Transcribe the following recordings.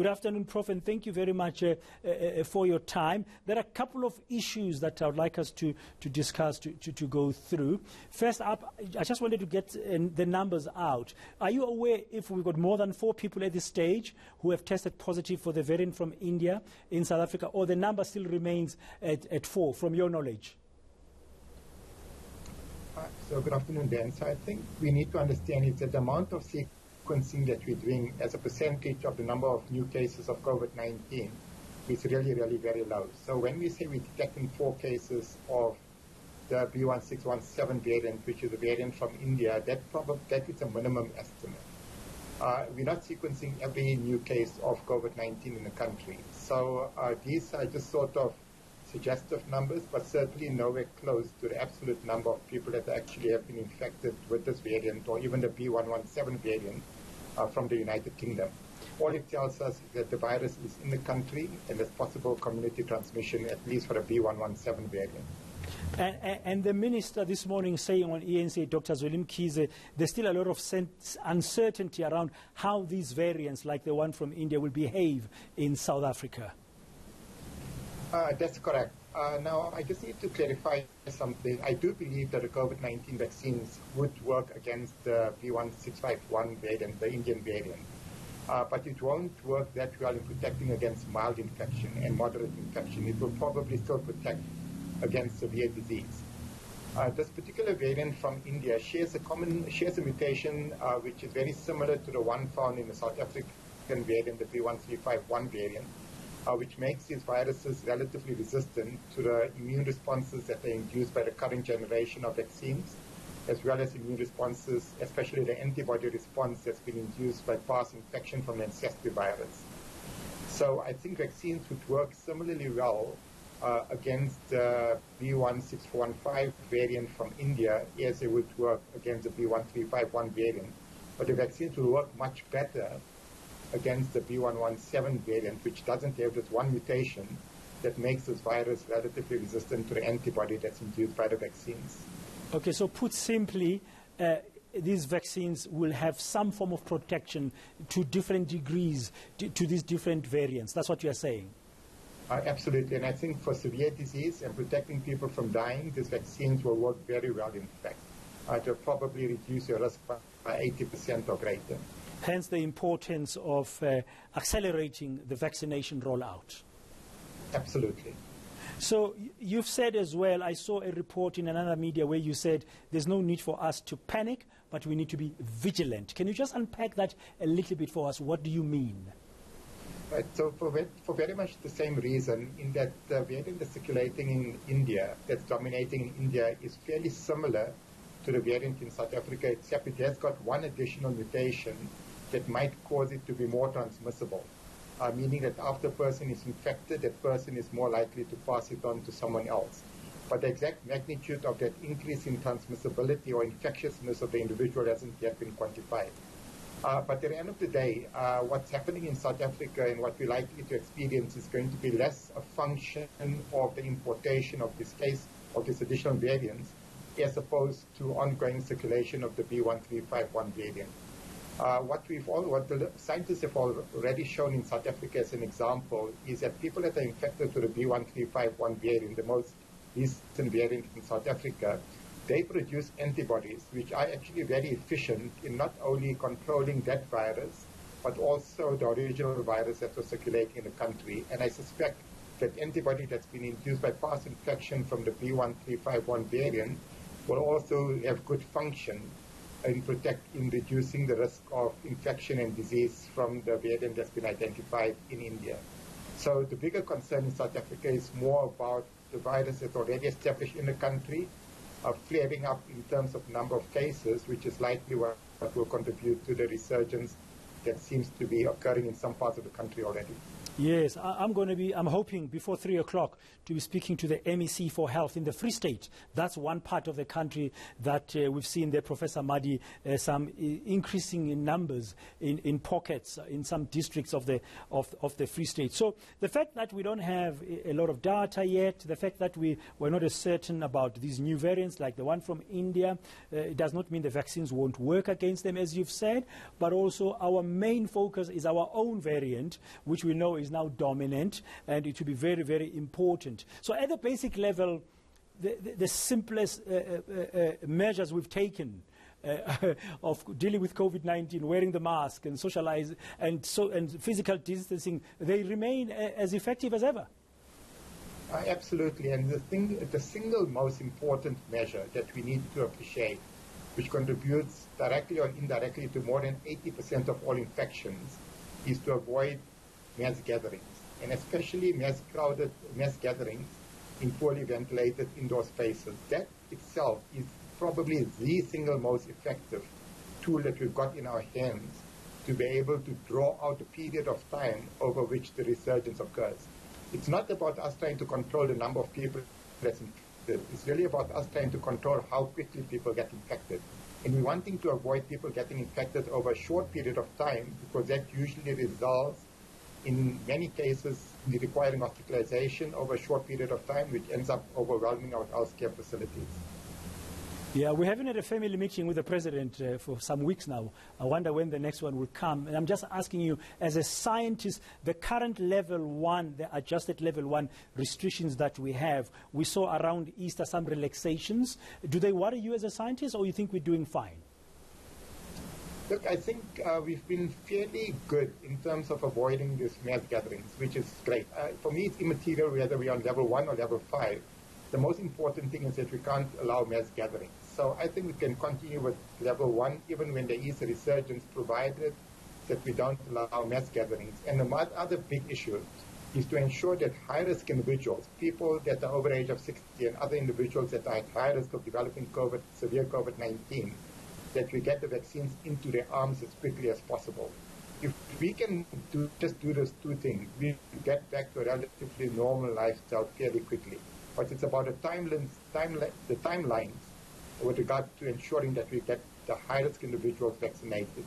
Good afternoon, Prof, and thank you very much for your time. There are a couple of issues that I would like us to discuss, to go through. First up, I just wanted to get the numbers out. Are you aware if we've got more than 4 people at this stage who have tested positive for the variant from India in South Africa, or the number still remains at 4, from your knowledge? So good afternoon, Dan. So I think we need to understand is that the amount of sequencing that we're doing as a percentage of the number of new cases of COVID-19 is really, really very low. So when we say we're detecting 4 cases of the B1617 variant, which is a variant from India, that is a minimum estimate. We're not sequencing every new case of COVID-19 in the country. So these are just sort of suggestive numbers, but certainly nowhere close to the absolute number of people that actually have been infected with this variant, or even the B117 variant from the United Kingdom. All it tells us is that the virus is in the country and there's possible community transmission, at least for the B117 variant. And the minister this morning saying on ENC, Dr. Zweli Mkhize, there's still a lot of uncertainty around how these variants, like the one from India, will behave in South Africa. That's correct. Now, I just need to clarify something. I do believe that the COVID-19 vaccines would work against the B1651 variant, the Indian variant. But it won't work that well in protecting against mild infection and moderate infection. It will probably still protect against severe disease. This particular variant from India shares a mutation which is very similar to the one found in the South African variant, the B1351 variant, which makes these viruses relatively resistant to the immune responses that are induced by the current generation of vaccines, as well as immune responses, especially the antibody response that's been induced by past infection from the ancestral virus. So I think vaccines would work similarly well against the B1615 variant from India as they would work against the B1351 variant. But the vaccines will work much better against the B117 variant, which doesn't have this one mutation that makes this virus relatively resistant to the antibody that's induced by the vaccines. Okay, so put simply, these vaccines will have some form of protection to different degrees to these different variants. That's what you're saying? Absolutely, and I think for severe disease and protecting people from dying, these vaccines will work very well, in fact. To probably reduce your risk by 80% or greater. Hence the importance of accelerating the vaccination rollout. Absolutely. So you've said as well, I saw a report in another media where you said there's no need for us to panic, but we need to be vigilant. Can you just unpack that a little bit for us? What do you mean? Right, so for very much the same reason, in that the variant that's circulating in India, that's dominating in India, is fairly similar to the variant in South Africa, except it has got one additional mutation that might cause it to be more transmissible, meaning that after a person is infected, that person is more likely to pass it on to someone else. But the exact magnitude of that increase in transmissibility or infectiousness of the individual hasn't yet been quantified. But at the end of the day, what's happening in South Africa and what we're likely to experience is going to be less a function of the importation of this case, of this additional variants, as opposed to ongoing circulation of the B1351 variant. What the scientists have already shown in South Africa as an example is that people that are infected with the B1351 variant, the most recent variant in South Africa, they produce antibodies which are actually very efficient in not only controlling that virus, but also the original virus that was circulating in the country. And I suspect that antibody that's been induced by past infection from the B1351 variant will also have good function in reducing the risk of infection and disease from the variant that's been identified in India. So the bigger concern in South Africa is more about the virus that's already established in the country, flaring up in terms of number of cases, which is likely what will contribute to the resurgence that seems to be occurring in some parts of the country already. Yes, I'm hoping before 3 o'clock to be speaking to the MEC for Health in the Free State. That's one part of the country that we've seen there, Professor Madhi, some increasing in numbers in pockets in some districts of the Free State. So the fact that we don't have a lot of data yet, the fact that we're not as certain about these new variants like the one from India, it does not mean the vaccines won't work against them, as you've said, but also our main focus is our own variant, which we know is now dominant, and it will be very, very important. So at the basic level, the simplest measures we've taken of dealing with COVID-19, wearing the mask and socialize and physical distancing, they remain as effective as ever. Absolutely, and the single most important measure that we need to appreciate, which contributes directly or indirectly to more than 80% of all infections, is to avoid mass gatherings, and especially mass gatherings in poorly ventilated indoor spaces. That itself is probably the single most effective tool that we've got in our hands to be able to draw out a period of time over which the resurgence occurs. It's not about us trying to control the number of people that's infected. It's really about us trying to control how quickly people get infected. And we're wanting to avoid people getting infected over a short period of time, because that usually results in many cases requiring hospitalization over a short period of time, which ends up overwhelming our healthcare facilities. Yeah, we haven't had a family meeting with the president for some weeks now. I wonder when the next one will come. And I'm just asking you, as a scientist, the current level 1, the adjusted level 1 restrictions that we have, we saw around Easter some relaxations. Do they worry you as a scientist, or you think we're doing fine? Look, I think we've been fairly good in terms of avoiding these mass gatherings, which is great. For me, it's immaterial whether we're on level 1 or level 5. The most important thing is that we can't allow mass gatherings. So I think we can continue with level 1 even when there is a resurgence, provided that we don't allow mass gatherings. And the other big issue is to ensure that high-risk individuals, people that are over the age of 60 and other individuals that are at high risk of developing severe COVID-19, that we get the vaccines into their arms as quickly as possible. If we can just do those two things, we get back to a relatively normal lifestyle fairly quickly. But it's about the timelines with regard to ensuring that we get the high-risk individuals vaccinated.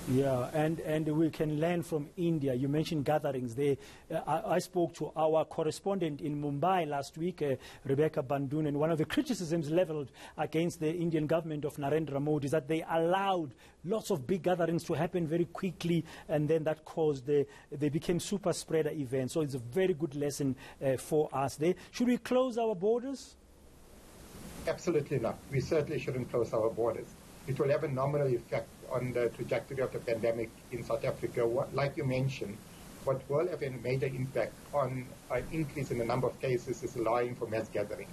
Yeah, and we can learn from India. You mentioned gatherings there. I spoke to our correspondent in Mumbai last week, Rebecca Bandun, and one of the criticisms leveled against the Indian government of Narendra Modi is that they allowed lots of big gatherings to happen very quickly, and then that caused they became super spreader events. So it's a very good lesson for us there. Should we close our borders? Absolutely not. We certainly shouldn't close our borders. It will have a nominal effect on the trajectory of the pandemic in South Africa. Like you mentioned, what will have a major impact on an increase in the number of cases is allowing for mass gatherings.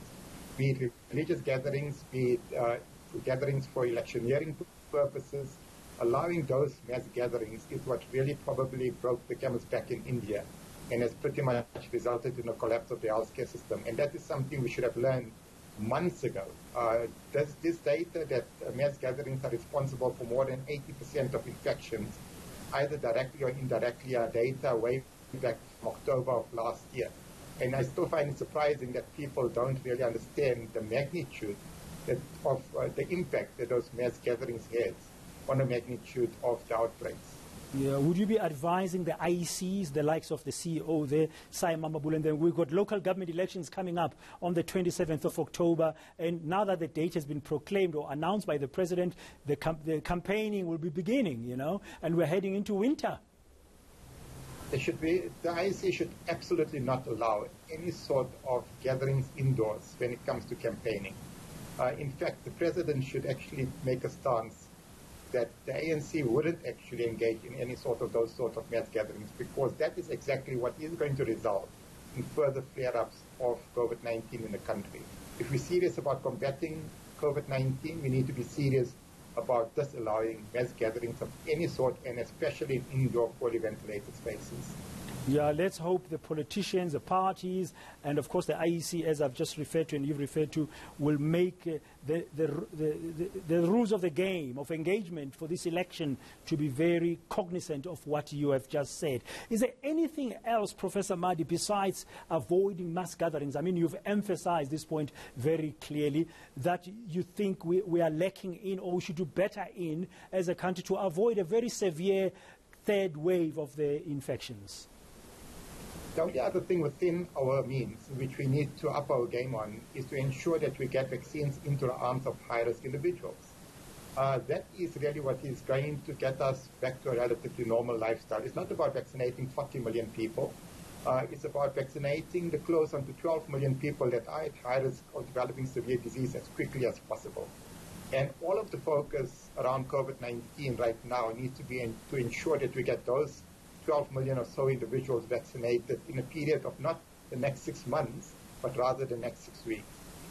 Be it religious gatherings, be it gatherings for electioneering purposes. Allowing those mass gatherings is what really probably broke the camel's back in India and has pretty much resulted in a collapse of the healthcare system. And that is something we should have learned months ago. This data that mass gatherings are responsible for more than 80% of infections, either directly or indirectly, are data way back from October of last year. And I still find it surprising that people don't really understand the magnitude of the impact that those mass gatherings has on the magnitude of the outbreaks. Yeah, would you be advising the IECs, the likes of the CEO there, Sai Mamabul, and then we've got local government elections coming up on the 27th of October, and now that the date has been proclaimed or announced by the president, the campaigning will be beginning, and we're heading into winter. The IEC should absolutely not allow any sort of gatherings indoors when it comes to campaigning. In fact, the president should actually make a stance that the ANC wouldn't actually engage in any sort of those sort of mass gatherings, because that is exactly what is going to result in further flare-ups of COVID-19 in the country. If we're serious about combating COVID-19, we need to be serious about disallowing mass gatherings of any sort, and especially in indoor poorly ventilated spaces. Yeah, let's hope the politicians, the parties, and of course the IEC, as I've just referred to and you've referred to, will make the rules of the game, of engagement for this election to be very cognizant of what you have just said. Is there anything else, Professor Madhi, besides avoiding mass gatherings? I mean, you've emphasized this point very clearly, that you think we are lacking in, or we should do better in, as a country, to avoid a very severe third wave of the infections. The only other thing within our means, which we need to up our game on, is to ensure that we get vaccines into the arms of high-risk individuals. That is really what is going to get us back to a relatively normal lifestyle. It's not about vaccinating 40 million people. It's about vaccinating the close on to 12 million people that are at high risk of developing severe disease as quickly as possible. And all of the focus around COVID-19 right now needs to be to ensure that we get those 12 million or so individuals vaccinated in a period of not the next 6 months, but rather the next 6 weeks.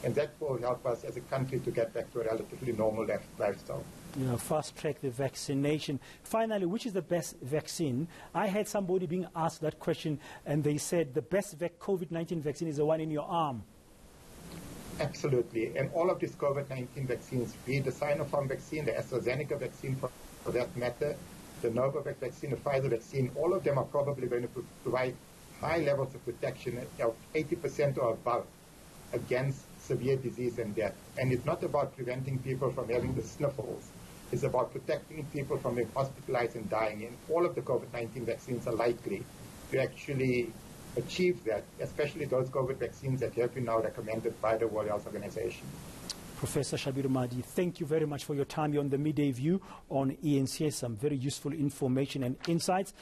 And that will help us as a country to get back to a relatively normal lifestyle. You know, fast track the vaccination. Finally, which is the best vaccine? I had somebody being asked that question, and they said the best COVID-19 vaccine is the one in your arm. Absolutely. And all of these COVID-19 vaccines, be it the Sinopharm vaccine, the AstraZeneca vaccine for that matter, the Novavax vaccine, the Pfizer vaccine, all of them are probably going to provide high levels of protection of 80% or above against severe disease and death. And it's not about preventing people from having the sniffles. It's about protecting people from being hospitalized and dying. And all of the COVID-19 vaccines are likely to actually achieve that, especially those COVID vaccines that have been now recommended by the World Health Organization. Professor Shabir Madhi, thank you very much for your time. You're on the Midday View on ENCS. Some very useful information and insights.